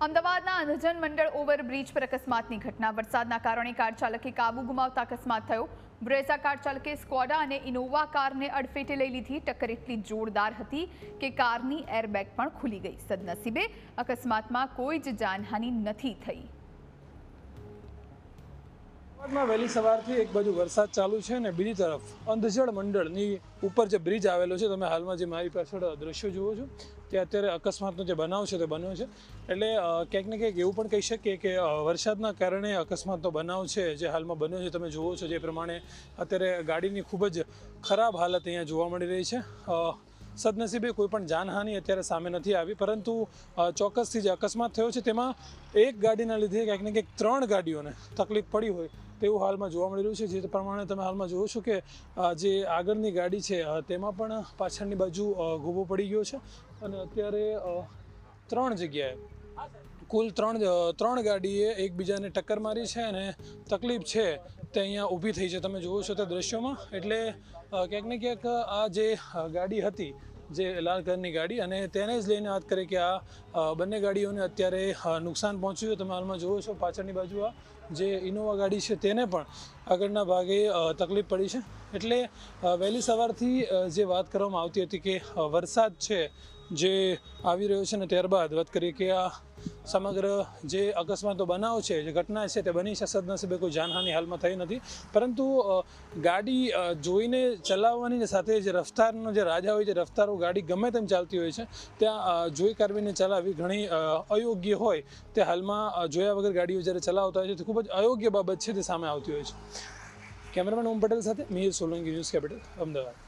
અમદાવાદના અંધજન મંડળ ઓવરબ્રિજ પર અકસ્માતની ઘટના. વરસાદના કારણે કાર ચાલકે કાબુ ગુમાવતા અકસ્માત થયો. બ્રેઝા કાર ચાલકે સ્કોડા અને ઇનોવા કારને અડફેટે લઈ લીધી. ટક્કર એટલી જોરદાર હતી કે કારની એરબેગ પણ ખુલી ગઈ. સદનસીબે અકસ્માતમાં કોઈ જ જાનહાનિ નથી થઈ. વહેલી સવારથી એક બાજુ વરસાદ ચાલુ છે ને બીજી તરફ અંધજન મંડળની ઉપર જે બ્રિજ આવેલો છે, તમે હાલમાં જે મારી પાછળ દ્રશ્યો જુઓ છો કે અત્યારે અકસ્માતનો જે બનાવ છે તે બન્યો છે. એટલે ક્યાંક ને ક્યાંક એવું પણ કહી શકીએ કે વરસાદના કારણે અકસ્માતનો બનાવ છે જે હાલમાં બન્યો છે. તમે જુઓ છો જે પ્રમાણે અત્યારે ગાડીની ખૂબ જ ખરાબ હાલત અહીંયા જોવા મળી રહી છે. સદનસીબે કોઈ પણ જાનહાનિ અત્યારે સામે નથી આવી, પરંતુ ચોક્કસથી જે અકસ્માત થયો છે તેમાં એક ગાડીના લીધે ક્યાંક ને ક્યાંક 3 ગાડીઓને તકલીફ પડી હોય તેવું હાલમાં જોવા મળી રહ્યું છે. જે પ્રમાણે તમે હાલમાં જુઓ છો કે જે આગળની ગાડી છે તેમાં પણ પાછળની બાજુ ગોબો પડી ગયો છે અને અત્યારે 3 જગ્યાએ કુલ 3 ગાડીએ એકબીજાને ટક્કર મારી છે અને તકલીફ છે તે અહીંયા ઊભી થઈ છે. તમે જુઓ છો તે દ્રશ્યોમાં. એટલે ક્યાંક ને ક્યાંક આ જે ગાડી હતી, જે લાલ કલરની ગાડી, અને તેને જ લઈને વાત કરીએ કે આ બંને ગાડીઓને અત્યારે નુકસાન પહોંચ્યું. તમે હાલમાં જુઓ છો પાછળની બાજુ આ જે ઇનોવા ગાડી છે તેને પણ આગળના ભાગે તકલીફ પડી છે. એટલે વહેલી સવારથી જે વાત કરવામાં આવતી હતી કે વરસાદ છે જે આવી રહ્યો છે ને ત્યારબાદ વાત કરીએ કે આ સમગ્ર જે અકસ્માતનો બનાવ છે, જે ઘટના છે તે બની છે. સદનસીબે કોઈ જાનહાનિ હાલમાં થઈ નથી, પરંતુ ગાડી જોઈને ચલાવવાની સાથે જે રફતારનો જે રાજા હોય છે, રફતારો ગાડી ગમે તેમ ચાલતી હોય છે, ત્યાં જોઈ કારવીને ચલાવવી ઘણી અયોગ્ય હોય તે હાલમાં જોયા વગર ગાડીઓ જ્યારે ચલાવતા હોય છે તે ખૂબ જ અયોગ્ય બાબત છે તે સામે આવતી હોય છે. કેમેરામેન ઓમ પટેલ સાથે મિહિર સોલંકી, ન્યૂઝ કેપિટલ, અમદાવાદ.